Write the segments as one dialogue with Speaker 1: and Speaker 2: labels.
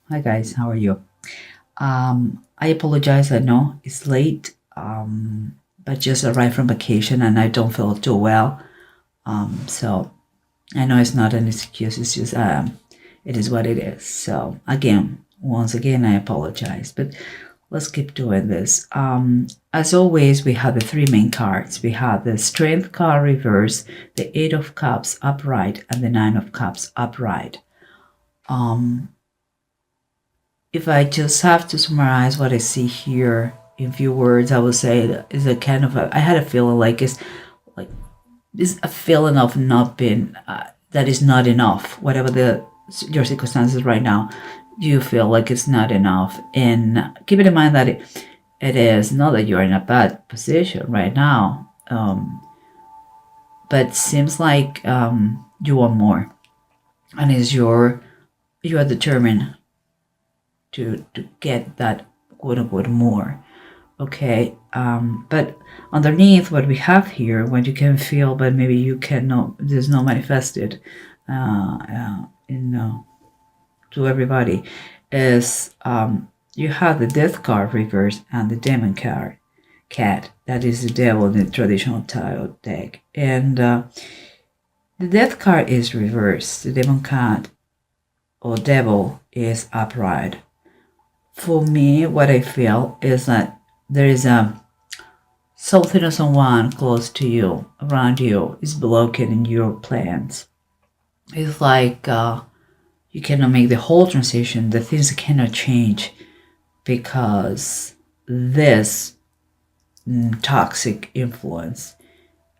Speaker 1: Hi guys, how are you? I apologize. I know it's late, but just arrived from vacation and I don't feel too well. So I know it's not an excuse. It's just it is what it is. So once again, I apologize. But let's keep doing this. As always, we have the three main cards. We have the Strength card reverse, the Eight of Cups upright, and the Nine of Cups upright. If I just have to summarize what I see here in few words, I would say that is a kind of I had a feeling like like it's a feeling of not being that is not enough. Whatever your circumstances right now, you feel like it's not enough. And keeping in mind that it is not that you're in a bad position right now, but seems like you want more, and you are determined to get that quote unquote more. Okay, but underneath what we have here, what you can feel, but maybe you cannot, there's no manifested in to everybody, is you have the Death card reverse and the Demon card, Cat. That is the devil in the traditional tarot deck, and the Death card is reversed. The Demon card or devil is upright. For me, what I feel is that there is something or someone close to you, around you, is blocking your plans. It's like you cannot make the whole transition. The things cannot change because this toxic influence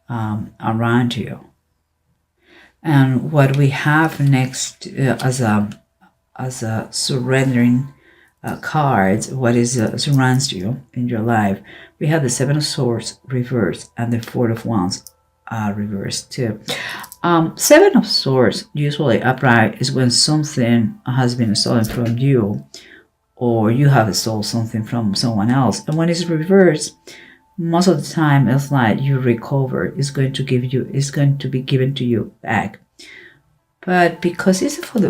Speaker 1: around you. And what we have next as a surrendering cards, what is surrounds you in your life. We have the Seven of Swords reversed and the Four of Wands reversed too. Seven of Swords, usually upright, is when something has been stolen from you, or you have stolen something from someone else. And when it's reversed, most of the time it's like you recover. It's going to be given to you back. But because it's with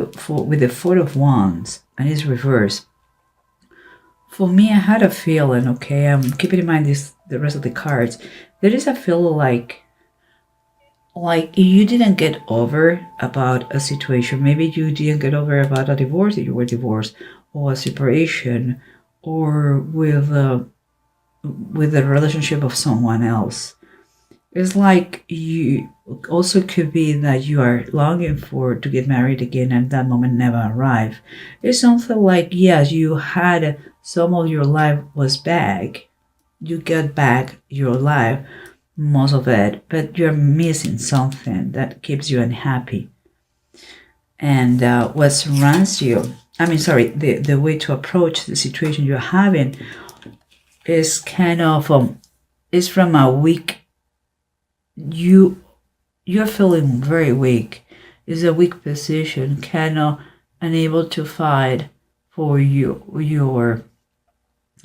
Speaker 1: the Four of Wands and it's reversed, for me, I had a feeling, okay, I'm keeping in mind the rest of the cards. There is a feeling like you didn't get over about a situation. Maybe you didn't get over about a divorce, that you were divorced, or a separation, or with the relationship of someone else. It's like you also could be that you are longing for to get married again and that moment never arrived. It's something like, yes, you had some of your life was back. You get back your life, most of it, but you're missing something that keeps you unhappy. And what surrounds you, the way to approach the situation you're having is kind of is from a weak you're feeling very weak. Is a weak position, kind of unable to fight for your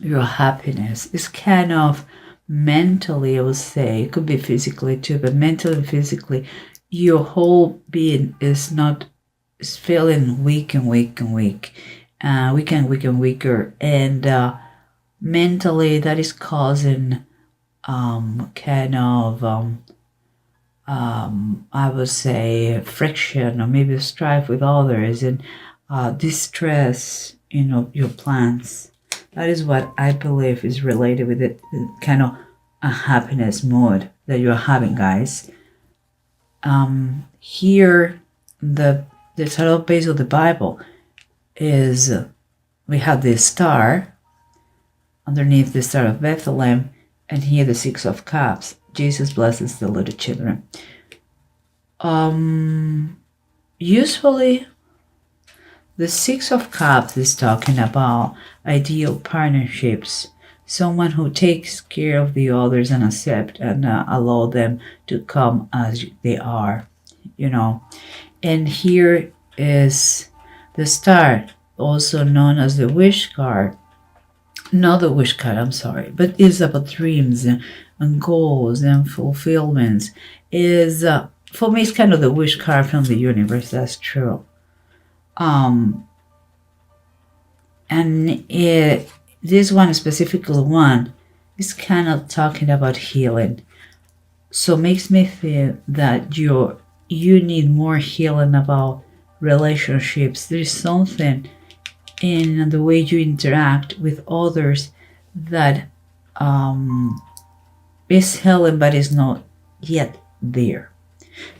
Speaker 1: happiness. It's kind of mentally, I would say, it could be physically too, but mentally and physically, your whole being is feeling weak and weak and weak, weak and weak and weaker, and mentally that is causing kind of I would say friction or maybe strife with others and distress, your plans. That is what I believe is related with it, kind of a happiness mode that you're having, guys. Here, the title base of the Bible is we have the star underneath the Star of Bethlehem, and here the Six of Cups. Jesus blesses the little children. Usually, the Six of Cups is talking about ideal partnerships, someone who takes care of the others and accept and allow them to come as they are, And here is the Star, also known as the Wish card. Not the wish card, I'm sorry, but it's about dreams and goals and fulfillments. Is for me, it's kind of the wish card from the universe. That's true. And this one, specifically one, is kind of talking about healing. So makes me feel that you need more healing about relationships. There's something in the way you interact with others that is healing but is not yet there.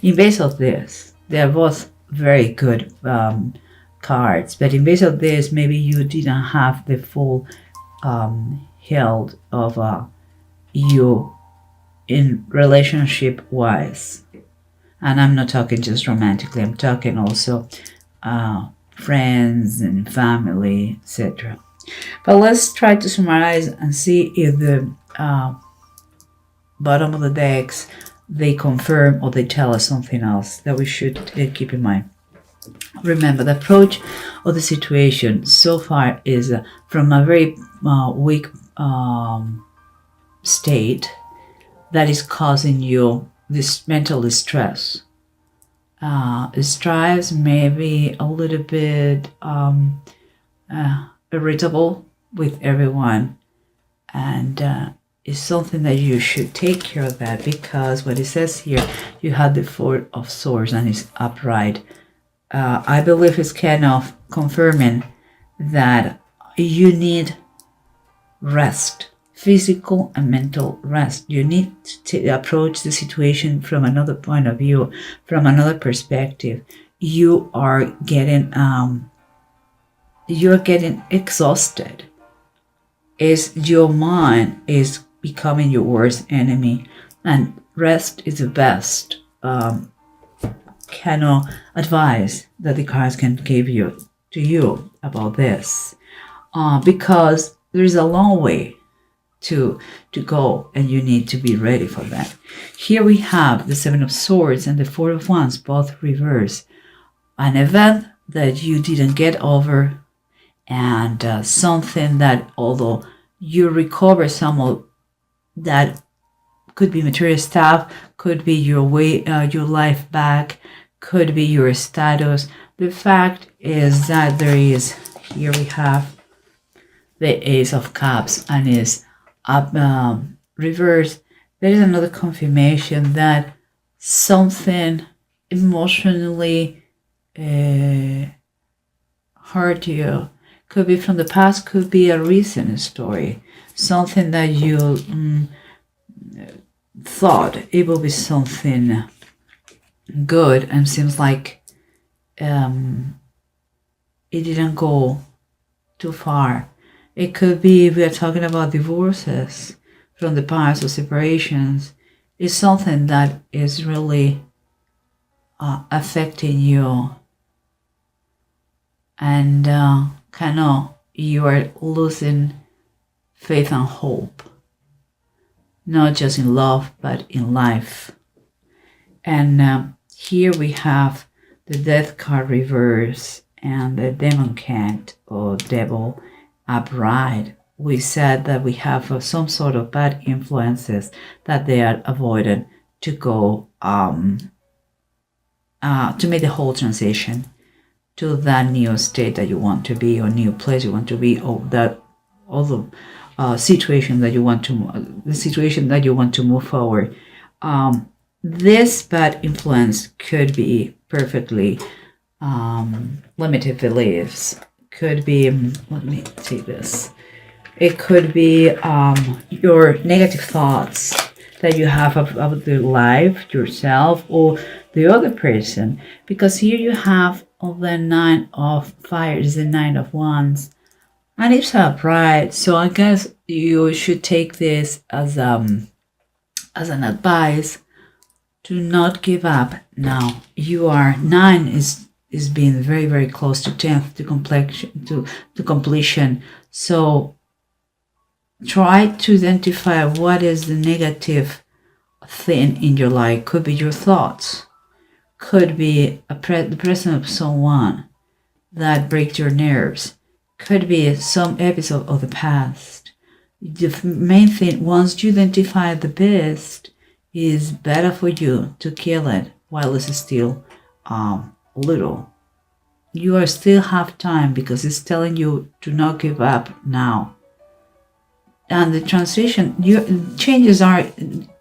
Speaker 1: In base of this, they are both very good cards, but in base of this, maybe you didn't have the full health of you in relationship wise. And I'm not talking just romantically, I'm talking also friends and family, etc. But let's try to summarize and see if the bottom of the decks, they confirm or they tell us something else that we should keep in mind. Remember, the approach of the situation so far is from a very weak state that is causing you this mental distress. Stress, maybe a little bit irritable with everyone, and it's something that you should take care of that, because what it says here, you had the Four of Swords and it's upright. I believe it's kind of confirming that you need rest, physical and mental rest. You need to approach the situation from another point of view, from another perspective. You are getting you're getting exhausted. Your mind is becoming your worst enemy, and rest is the best kind of advice that the cards can give you to you about this, because there is a long way to go, and you need to be ready for that. Here we have the Seven of Swords and the Four of Wands, both reversed. An event that you didn't get over, and something that, although you recover some of that, could be material stuff, could be your way, your life back, could be your status. The fact is that there is, here we have the Ace of Cups and is up reversed. There is another confirmation that something emotionally hurt you. Could be from the past, could be a recent story, something that you thought it will be something good, and seems like it didn't go too far. It could be, if we are talking about divorces from the past or separations, it's something that is really affecting you, and kind of you are losing faith and hope, not just in love but in life. And here we have the Death card reverse and the Demon Cat or Devil upright. We said that we have some sort of bad influences that they are avoiding to go to make the whole transition to that new state that you want to be, or new place you want to be, or that other situation that you want to, the situation that you want to move forward. This bad influence could be perfectly limited beliefs. Could be, let me take this. It could be your negative thoughts that you have about the life, yourself, or the other person. Because here you have the Nine of Fires, the Nine of Wands, and it's upright. So I guess you should take this as an advice to not give up now. You are 9 is being very, very close to 10th to completion. So try to identify what is the negative thing in your life. Could be your thoughts, could be the presence of someone that breaks your nerves, could be some episode of the past. The main thing, once you identify the best, is better for you to kill it while it's still little. you are still have time because it's telling you to not give up now. And the transition, your changes are,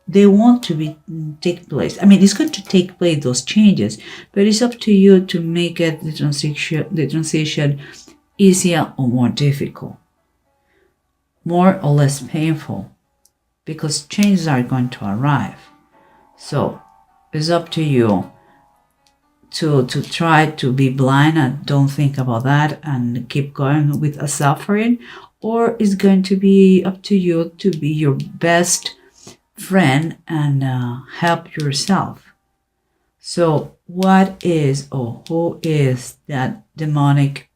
Speaker 1: they want to be take place. I mean, it's going to take place, those changes, but it's up to you to make it the transition easier or more difficult, more or less painful, because changes are going to arrive. So it's up to you to try to be blind and don't think about that and keep going with a suffering, or it's going to be up to you to be your best friend and help yourself. So what is or who is that demonic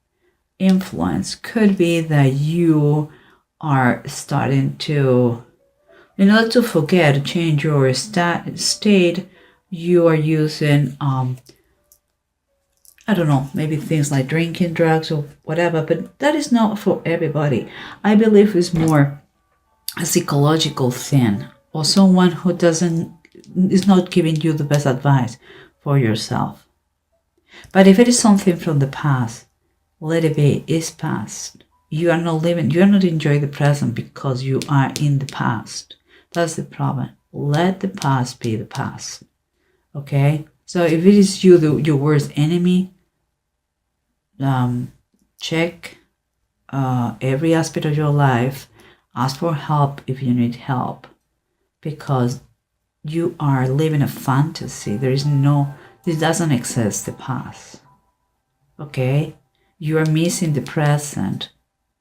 Speaker 1: influence? Could be that you are starting to, in order to forget, to change your state, you are using I don't know, maybe things like drinking, drugs, or whatever, but that is not for everybody. I believe it's more a psychological thing, or someone who is not giving you the best advice for yourself. But if it is something from the past, let it be. It's past. You are not enjoying the present because you are in the past. That's the problem. Let the past be the past. Okay? So if it is you, your worst enemy, check every aspect of your life. Ask for help if you need help, because you are living a fantasy. This doesn't exist, the past. Okay? You are missing the present,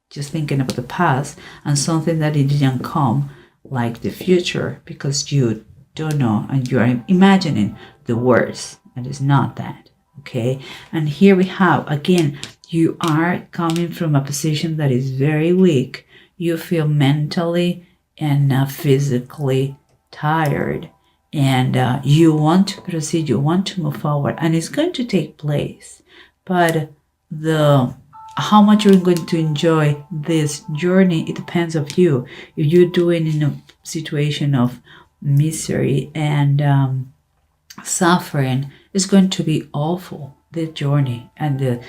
Speaker 1: just thinking about the past and something that it didn't come, like the future, because you don't know and you are imagining the worst, and it's not that. Okay? And here we have, again, you are coming from a position that is very weak. You feel mentally and physically tired, and you want to proceed, you want to move forward, and it's going to take place. But how much you're going to enjoy this journey, it depends of you. If you're doing in a situation of misery and suffering, is going to be awful, the journey, and the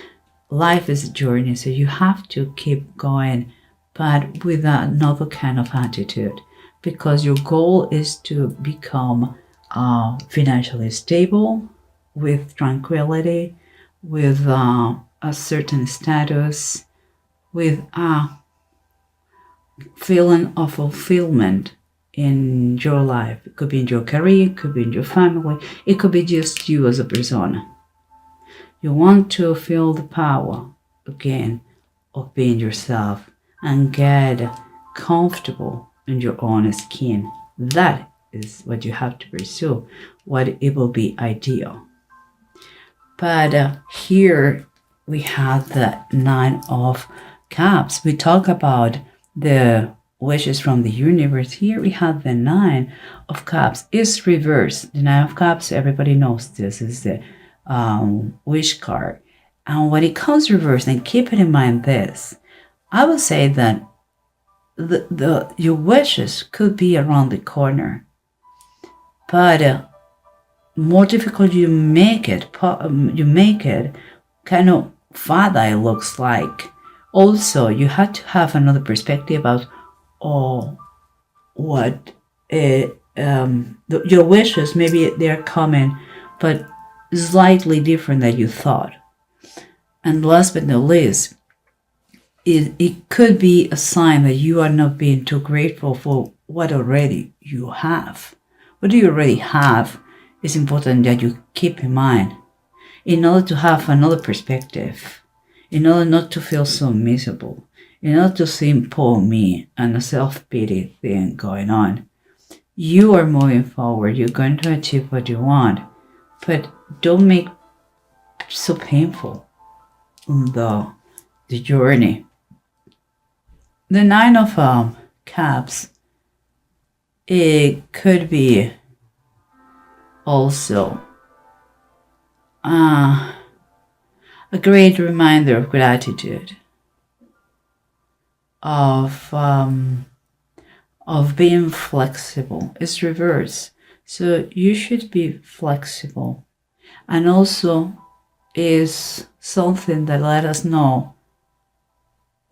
Speaker 1: life is a journey, so you have to keep going, but with another kind of attitude, because your goal is to become financially stable, with tranquility, with a certain status, with a feeling of fulfillment in your life. It could be in your career, it could be in your family, it could be just you as a person. You want to feel the power again of being yourself and get comfortable in your own skin. That is what you have to pursue, what it will be ideal. But here we have the Nine of Cups. We talk about the wishes from the universe. Here we have the Nine of Cups. It's reversed. The Nine of Cups, everybody knows this is the wish card. And when it comes reversed, and keep it in mind this, I would say that your wishes could be around the corner, but more difficult you make it kind of farther it looks like. Also, you have to have another perspective about what your wishes, maybe they're coming, but slightly different than you thought. And last but not least, it could be a sign that you are not being too grateful for what already you have. What do you already have is important that you keep in mind, in order to have another perspective, in order not to feel so miserable, in order to see poor me and a self-pity thing going on. You are moving forward. You're going to achieve what you want, but don't make it so painful the journey. The Nine of Cups, it could be also a great reminder of gratitude, of being flexible. It's reverse, so you should be flexible, and also is something that let us know,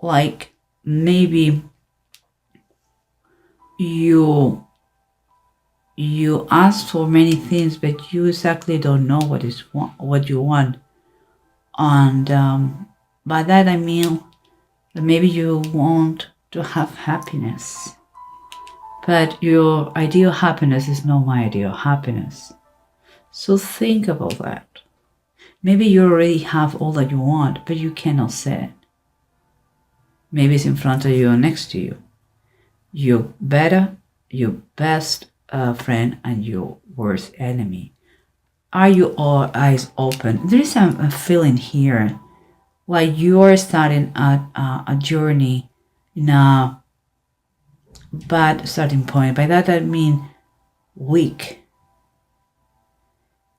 Speaker 1: like maybe you ask for many things, but you exactly don't know what you want. And by that I mean that maybe you want to have happiness, but your ideal happiness is not my ideal happiness. So think about that. Maybe you already have all that you want, but you cannot say it. Maybe it's in front of you or next to you. Your best friend and your worst enemy. Are you all eyes open? There is a feeling here like you're starting a journey in a bad starting point. By that I mean weak.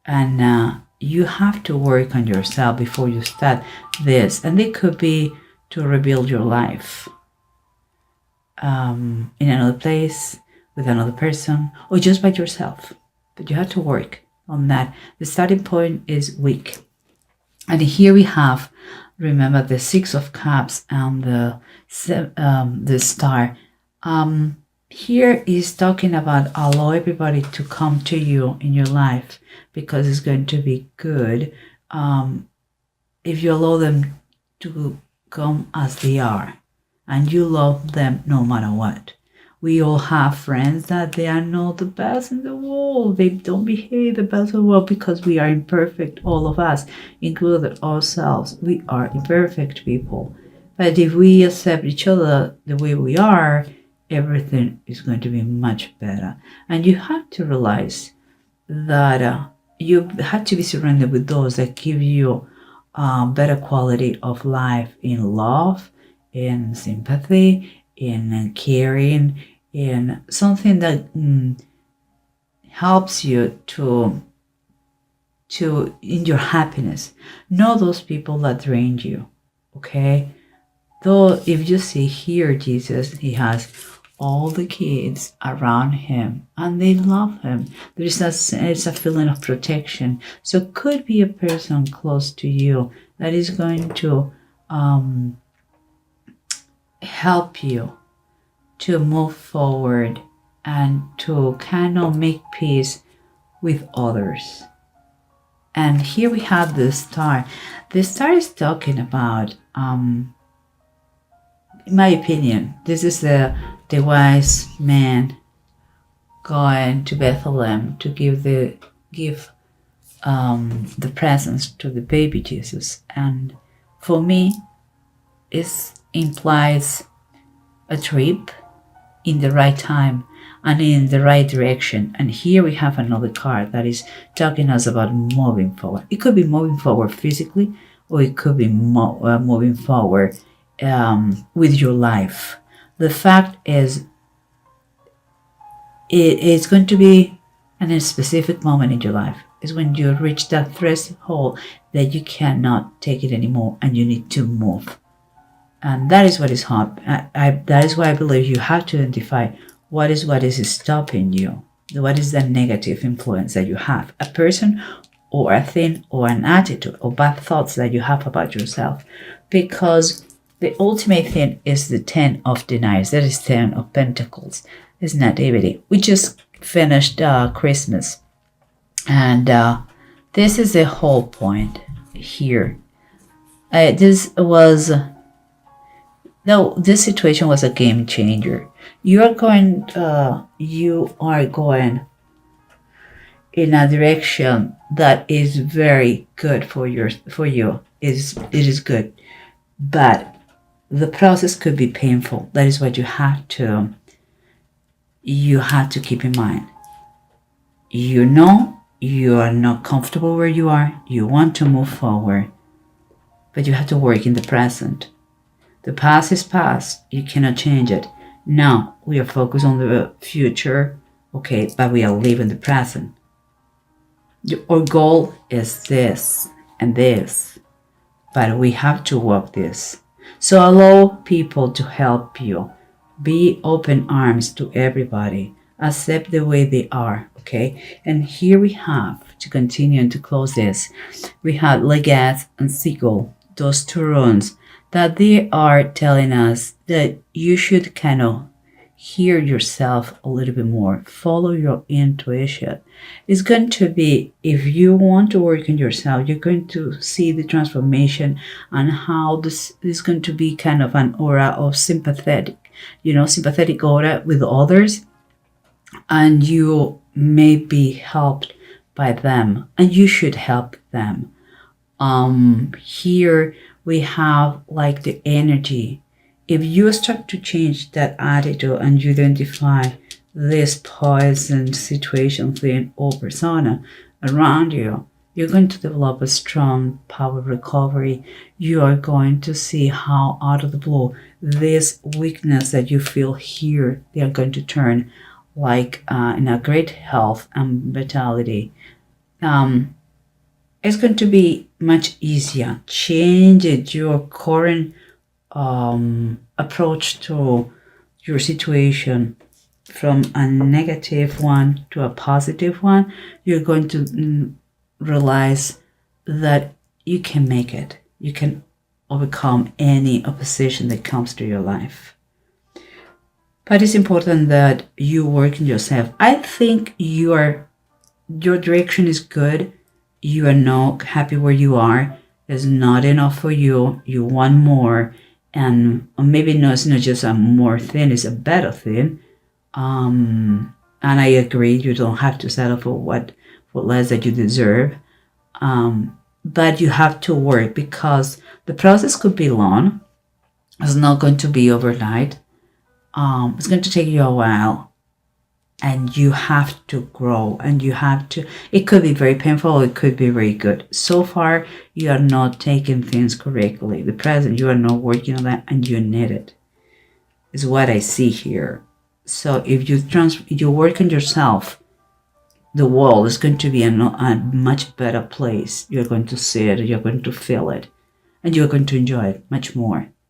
Speaker 1: And you have to work on yourself before you start this. And it could be to rebuild your life in another place, with another person, or just by yourself. But you have to work on that. The starting point is weak. And here we have, remember, the Six of Cups and the Star. Here is talking about allow everybody to come to you in your life, because it's going to be good if you allow them to come as they are and you love them no matter what. We all have friends that they are not the best in the world. They don't behave the best in the world because we are imperfect, all of us, including ourselves. We are imperfect people. But if we accept each other the way we are, everything is going to be much better. And you have to realize that you have to be surrounded with those that give you better quality of life in love, in sympathy, in caring, in something that helps you to in your happiness. Not those people that drain you. Okay? Though if you see here, Jesus, he has all the kids around him and they love him. It's a feeling of protection. So it could be a person close to you that is going to help you to move forward and to kind of make peace with others. And here we have the Star. The Star is talking about, in my opinion, this is the wise man going to Bethlehem to give the presents to the baby Jesus. And for me, it implies a trip in the right time and in the right direction. And here we have another card that is talking us about moving forward. It could be moving forward physically, or it could be moving forward with your life. The fact is, it's going to be in a specific moment in your life. Is when you reach that threshold that you cannot take it anymore and you need to move. And that is what is hard. That is why I believe you have to identify what is stopping you. What is the negative influence that you have? A person or a thing or an attitude or bad thoughts that you have about yourself. Because the ultimate thing is the 10 of deniers. That is 10 of pentacles. It's nativity. We just finished Christmas. And this is the whole point here. This situation was a game changer. You are going in a direction that is very good for you. It is good, but the process could be painful. That is what you have to keep in mind. You know you are not comfortable where you are. You want to move forward, but you have to work in the present. The past is past. You cannot change it. Now we are focused on the future, okay, but we are living the present. Our goal is this and this, but we have to walk this. So allow people to help you. Be open arms to everybody. Accept the way they are. Okay. And here we have, to continue and to close this, we have Legat and Seagull, those two runes, that they are telling us that you should kind of hear yourself a little bit more, follow your intuition. It's going to be, if you want to work on yourself, you're going to see the transformation and how this is going to be kind of an aura of sympathetic, sympathetic aura with others, and you may be helped by them, and you should help them. Here we have like the energy. If you start to change that attitude and you identify this poison situation, thing, or persona around you, you're going to develop a strong power recovery. You are going to see how out of the blue, this weakness that you feel here, they are going to turn like in a great health and vitality. It's going to be much easier. Change it, your current approach to your situation from a negative one to a positive one. You're going to realize that you can make it. You can overcome any opposition that comes to your life. But it's important that you work in yourself. I think your direction is good. You are not happy where you are. It's not enough for you. You want more. And maybe no, it's not just a more thing, it's a better thing. And I agree, you don't have to settle for less that you deserve. But you have to work, because the process could be long. It's not going to be overnight. It's going to take you a while, and you have to grow, and it could be very painful, it could be very good. So far, you are not taking things correctly. The present, you are not working on that, and you need it, is what I see here. So if you work on yourself, the world is going to be a much better place. You're going to see it, you're going to feel it, and you're going to enjoy it much more.